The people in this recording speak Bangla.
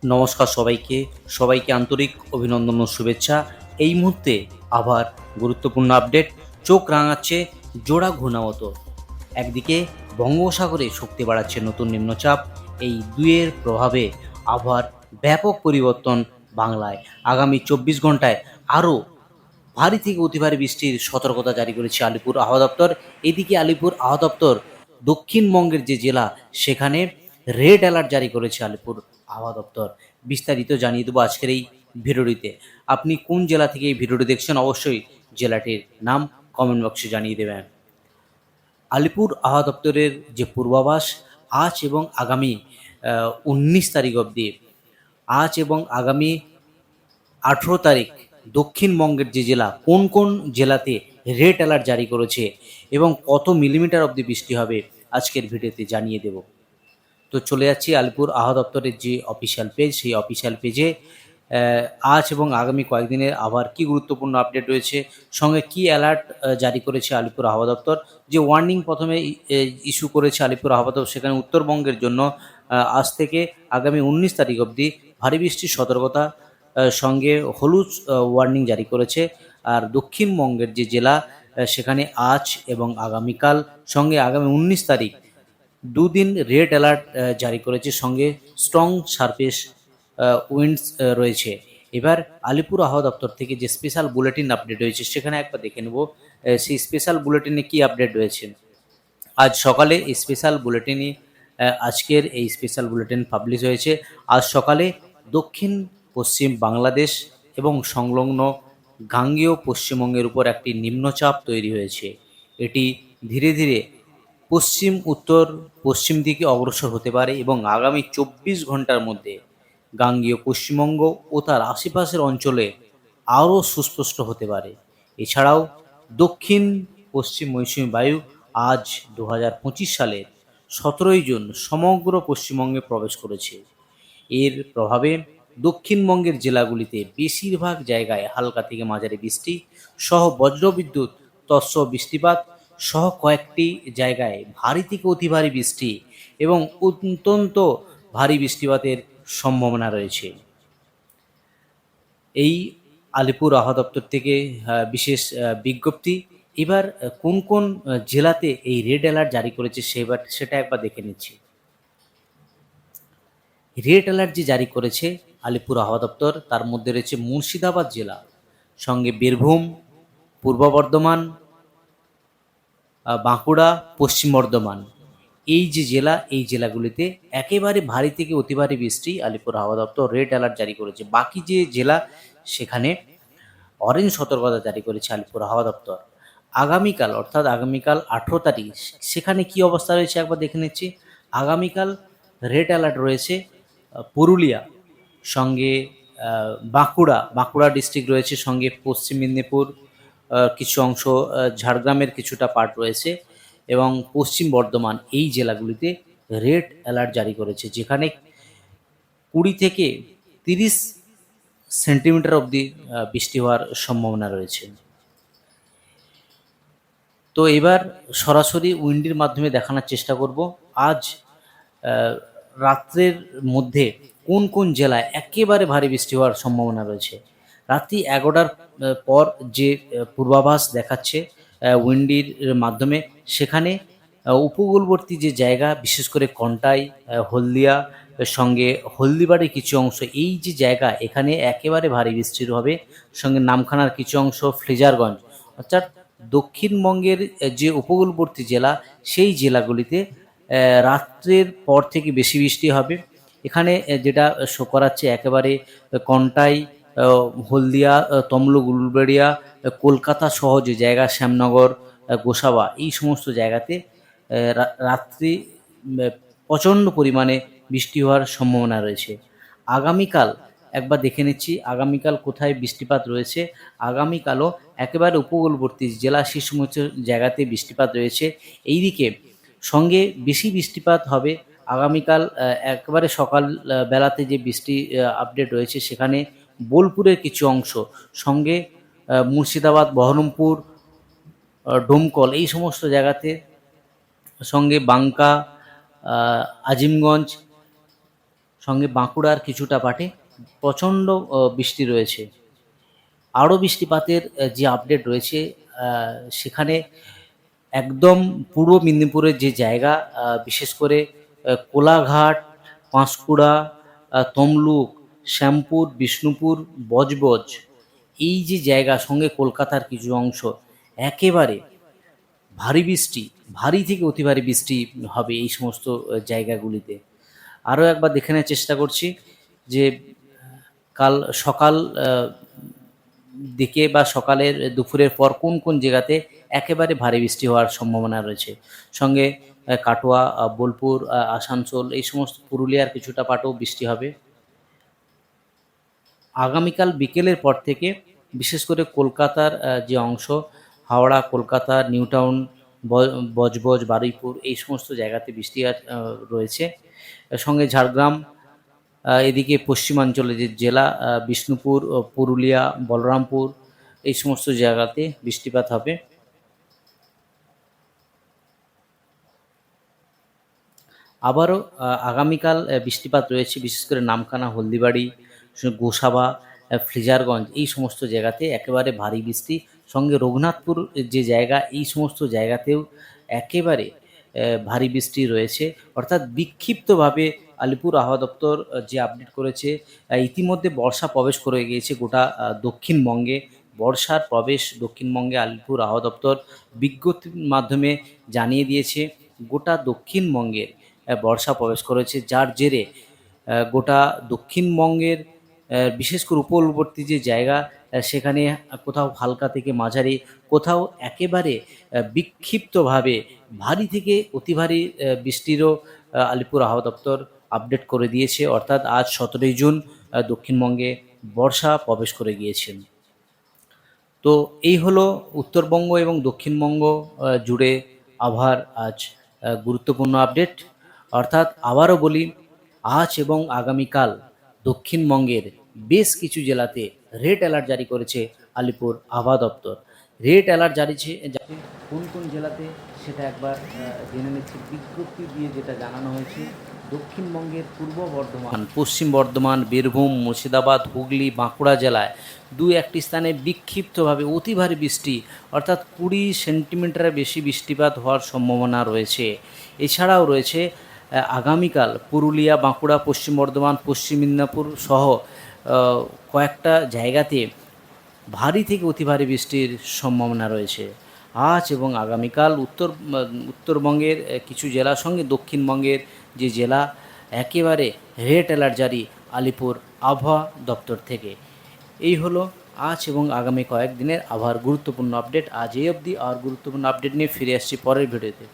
নমস্কার সবাইকে আন্তরিক অভিনন্দন ও শুভেচ্ছা। এই মুহূর্তে আবার গুরুত্বপূর্ণ আপডেট। চোখ রাঙাচ্ছে জোড়া ঘূর্ণামতো। একদিকে বঙ্গোপসাগরে শক্তি বাড়াচ্ছে নতুন নিম্নচাপ, এই দুইয়ের প্রভাবে আবহাওয়ার ব্যাপক পরিবর্তন বাংলায়। আগামী 24 ঘন্টায় আরও ভারী থেকে অতি ভারী বৃষ্টির সতর্কতা জারি করেছে আলিপুর আবহাওয়া দপ্তর। এদিকে আলিপুর আবহাওয়া দপ্তর দক্ষিণবঙ্গের যে জেলা সেখানে রেড অ্যালার্ট জারি করেছে আলিপুর আবহাওয়া দপ্তর। বিস্তারিত জানিয়ে দেবো আজকের এই ভিডিওটিতে। আপনি কোন জেলা থেকে এই ভিডিওটি দেখছেন অবশ্যই জেলাটির নাম কমেন্ট বক্সে জানিয়ে দেবেন। আলিপুর আবহাওয়া দপ্তরের যে পূর্বাভাস আজ এবং আগামী 19 তারিখ অবধি, আজ এবং আগামী 18 তারিখ দক্ষিণবঙ্গের যে জেলা কোন কোন জেলাতে রেড অ্যালার্ট জারি করেছে এবং কত মিলিমিটার অবধি বৃষ্টি হবে আজকের ভিডিওতে জানিয়ে দেব। তো চলে যাচ্ছি আলিপুর আবহাওয়া দপ্তরের যে অফিসিয়াল পেজ, সেই অফিসিয়াল পেজে আজ এবং আগামী কয়েকদিনের আবার কি গুরুত্বপূর্ণ আপডেট রয়েছে, সঙ্গে কি অ্যালার্ট জারি করেছে আলিপুর আবহাওয়া দপ্তর। যে ওয়ার্নিং প্রথমে ইস্যু করেছে আলিপুর আবহাওয়া দপ্তর, সেখানে উত্তরবঙ্গের জন্য আজ থেকে আগামী 19 তারিখ অবধি ভারী বৃষ্টির সতর্কতা, সঙ্গে হলুদ ওয়ার্নিং জারি করেছে। আর দক্ষিণবঙ্গের যে জেলা সেখানে আজ এবং আগামীকাল, সঙ্গে আগামী 19 তারিখ দুদিন রেড অ্যালার্ট জারি করেছে, সঙ্গে স্ট্রং সারফেস উইন্ডস রয়েছে। এবার আলিপুর আবহাওয়া দপ্তর থেকে যে স্পেশাল বুলেটিন আপডেট হয়েছে সেখানে একবার দেখে নেব সেই স্পেশাল বুলেটিনে কি আপডেট রয়েছে। আজ সকালে এই স্পেশাল বুলেটিনে আজকের এই স্পেশাল বুলেটিন পাবলিশ হয়েছে। আজ সকালে দক্ষিণ পশ্চিম বাংলাদেশ এবং সংলগ্ন গাঙ্গেয় পশ্চিমবঙ্গের উপর একটি নিম্নচাপ তৈরি হয়েছে। এটি ধীরে ধীরে পশ্চিম উত্তর পশ্চিম দিকে অগ্রসর হতে পারে এবং আগামী 24 ঘন্টার মধ্যে গাঙ্গেয় পশ্চিমবঙ্গ ও তার আশেপাশের অঞ্চলে আরও সুস্পষ্ট হতে পারে। এছাড়াও দক্ষিণ পশ্চিম মৌসুমী বায়ু আজ 2025 সালের 17 জুন সমগ্র পশ্চিমবঙ্গে প্রবেশ করেছে। এর প্রভাবে দক্ষিণবঙ্গের জেলাগুলিতে বেশিরভাগ জায়গায় হালকা থেকে মাঝারি বৃষ্টি সহ বজ্রবিদ্যুৎ তৎসহ বৃষ্টিপাত সহ কয়েকটি জায়গায় ভারী থেকে অতি ভারী বৃষ্টি এবং অত্যন্ত ভারী বৃষ্টিপাতের সম্ভাবনা রয়েছে। এই আলিপুর আবহাওয়া দপ্তর থেকে বিশেষ বিজ্ঞপ্তি। এবার কোন কোন জেলাতে এই রেড অ্যালার্ট জারি করেছে সেটা একবার দেখে নিচ্ছি। রেড অ্যালার্ট যে জারি করেছে আলিপুর আবহাওয়া দপ্তর, তার মধ্যে রয়েছে মুর্শিদাবাদ জেলা, সঙ্গে বীরভূম, পূর্ব বর্ধমান, বাঁকুড়া, পশ্চিম বর্ধমান। এই যে জেলা, এই জেলাগুলিতে একেবারে ভারী থেকে অতি ভারী বৃষ্টি আলিপুর আবহাওয়া দপ্তর রেড অ্যালার্ট জারি করেছে। বাকি যে জেলা সেখানে অরেঞ্জ সতর্কতা জারি করেছে আলিপুর আবহাওয়া দপ্তর। আগামীকাল অর্থাৎ আগামীকাল 18 তারিখ সেখানে কি অবস্থা রয়েছে একবার দেখে নিচ্ছি। আগামীকাল রেড অ্যালার্ট রয়েছে পুরুলিয়া, সঙ্গে বাঁকুড়া ডিস্ট্রিক্ট রয়েছে, সঙ্গে পশ্চিম মেদিনীপুর, কিছু অংশ ঝাড়গ্রামের কিছুটা পার্ট রয়েছে এবং পশ্চিম বর্ধমান। এই জেলাগুলিতে রেড অ্যালার্ট জারি করেছে, যেখানে 20 থেকে 30 সেন্টিমিটার অবধি বৃষ্টি হওয়ার সম্ভাবনা রয়েছে। তো এবার সরাসরি উইন্ডের মাধ্যমে দেখানোর চেষ্টা করব আজ রাত্রের মধ্যে কোন কোন জেলায় একেবারে ভারী বৃষ্টি হওয়ার সম্ভাবনা রয়েছে। রাত্রি 11টার পর যে পূর্বাভাস দেখাচ্ছে উইন্ডির মাধ্যমে, সেখানে উপকূলবর্তী যে জায়গা বিশেষ করে কন্টাই, হলদিয়া, সঙ্গে হলদিবাড়ির কিছু অংশ, এই যে জায়গা এখানে একেবারে ভারী বৃষ্টির হবে। সঙ্গে নামখানার কিছু অংশ, ফ্রেজারগঞ্জ, অর্থাৎ দক্ষিণবঙ্গের যে উপকূলবর্তী জেলা সেই জেলাগুলিতে রাত্রের পর থেকে বেশি বৃষ্টি হবে। এখানে যেটা শো করাচ্ছে একেবারে কন্টাই, হলদিয়া, তমলুক, উলুবেড়িয়া, কলকাতা সহ যে জায়গা শ্যামনগর, গোসাবা, এই সমস্ত জায়গাতে রাত্রি প্রচণ্ড পরিমাণে বৃষ্টি হওয়ার সম্ভাবনা রয়েছে। আগামীকাল একবার দেখে নিচ্ছি আগামীকাল কোথায় বৃষ্টিপাত রয়েছে। আগামীকালও একেবারে উপকূলবর্তী জেলা সেই সমস্ত জায়গাতে বৃষ্টিপাত রয়েছে। এইদিকে সঙ্গে বেশি বৃষ্টিপাত হবে আগামীকাল একেবারে সকাল বেলাতে যে বৃষ্টি আপডেট রয়েছে সেখানে বোলপুরের কিছু অংশ, সঙ্গে মুর্শিদাবাদ, বহরমপুর, ডোমকল, এই সমস্ত জায়গাতে, সঙ্গে বাঙ্কা, আজিমগঞ্জ, সঙ্গে বাঁকুড়ার কিছুটা পাটে প্রচণ্ড বৃষ্টি রয়েছে। আরও বৃষ্টিপাতের যে আপডেট রয়েছে সেখানে একদম পূর্ব মেদিনীপুরের যে জায়গা, বিশেষ করে কোলাঘাট, পাঁশকুড়া, তমলুক, শ্যামপুর, বিষ্ণুপুর, বজবজ, এই যে জায়গা, সঙ্গে কলকাতার কিছু অংশ, একেবারে ভারী বৃষ্টি, ভারী থেকে অতি ভারী বৃষ্টি হবে এই সমস্ত জায়গাগুলিতে। আরও একবার দেখে নেওয়ার চেষ্টা করছি যে কাল সকাল দিকে বা সকালের দুপুরের পর কোন কোন জায়গাতে একেবারে ভারী বৃষ্টি হওয়ার সম্ভাবনা রয়েছে। সঙ্গে কাটোয়া, বোলপুর, আসানসোল, এই সমস্ত পুরুলিয়ার কিছুটা পাটেও বৃষ্টি হবে। আগামীকাল বিকেলের পর থেকে বিশেষ করে কলকাতার যে অংশ, হাওড়া, কলকাতা, নিউ টাউন, বজবজ, বারুইপুর, এই সমস্ত জায়গাতে বৃষ্টি রয়েছে। সঙ্গে ঝাড়গ্রাম, এদিকে পশ্চিমাঞ্চলে যে জেলা, বিষ্ণুপুর, পুরুলিয়া, বলরামপুর, এই সমস্ত জায়গাতে বৃষ্টিপাত হবে। আবারও আগামীকাল বৃষ্টিপাত রয়েছে, বিশেষ করে নামখানা, হলদিবাড়ি, গোসাবা, ফ্রেজারগঞ্জ, এই সমস্ত জায়গাতে একেবারে ভারী বৃষ্টি। সঙ্গে রঘুনাথপুর যে জায়গা, এই সমস্ত জায়গাতেও একেবারে ভারী বৃষ্টি রয়েছে। অর্থাৎ বিক্ষিপ্তভাবে আলিপুর আবহাওয়া দপ্তর যে আপডেট করেছে, ইতিমধ্যে বর্ষা প্রবেশ করে গিয়েছে গোটা দক্ষিণবঙ্গে। বর্ষার প্রবেশ দক্ষিণবঙ্গে আলিপুর আবহাওয়া দপ্তর বিজ্ঞপ্তির মাধ্যমে জানিয়ে দিয়েছে। গোটা দক্ষিণবঙ্গের বর্ষা প্রবেশ করেছে, যার জেরে গোটা দক্ষিণবঙ্গের বিশেষ করে উপকূলবর্তী যে জায়গা, সেখানে কোথাও হালকা থেকে মাঝারি, কোথাও একেবারে বিক্ষিপ্তভাবে ভারী থেকে অতি ভারী বৃষ্টিরও আলিপুর আবহাওয়া দপ্তর আপডেট করে দিয়েছে। অর্থাৎ আজ 17ই জুন দক্ষিণবঙ্গে বর্ষা প্রবেশ করে গিয়েছেন। তো এই হলো উত্তরবঙ্গ এবং দক্ষিণবঙ্গ জুড়ে আবহাওয়ার আজ গুরুত্বপূর্ণ আপডেট। অর্থাৎ আবারও বলি, আজ এবং আগামীকাল দক্ষিণবঙ্গের বেশ কিছু জেলাতে রেড অ্যালার্ট জারি করেছে আলিপুর আবহাওয়া দপ্তর। রেড অ্যালার্ট জারি কোন কোন জেলাতে সেটা একবার জেনে নিচ্ছি। বিজ্ঞপ্তি দিয়ে যেটা জানানো হয়েছে, দক্ষিণবঙ্গের পূর্ব বর্ধমান, পশ্চিম বর্ধমান, বীরভূম, মুর্শিদাবাদ, হুগলি, বাঁকুড়া জেলায় একটি স্থানে বিক্ষিপ্তভাবে অতি ভারী বৃষ্টি, অর্থাৎ 20 সেন্টিমিটারের বেশি বৃষ্টিপাত হওয়ার সম্ভাবনা রয়েছে। এছাড়াও রয়েছে আগামীকাল পুরুলিয়া, বাঁকুড়া, পশ্চিম বর্ধমান, পশ্চিম মেদিনীপুর সহ কয়েকটা জায়গাতে ভারী থেকে অতি ভারী বৃষ্টির সম্ভাবনা রয়েছে। আজ এবং আগামীকাল উত্তরবঙ্গের কিছু জেলার সঙ্গে দক্ষিণবঙ্গের যে জেলা, একেবারে রেড অ্যালার্ট জারি আলিপুর আবহাওয়া দপ্তর থেকে। এই হলো আজ এবং আগামী কয়েকদিনের আবহাওয়ার গুরুত্বপূর্ণ আপডেট। আজ এই অবধি। আর গুরুত্বপূর্ণ আপডেট নিয়ে ফিরে আসছি পরের ভিডিওতে।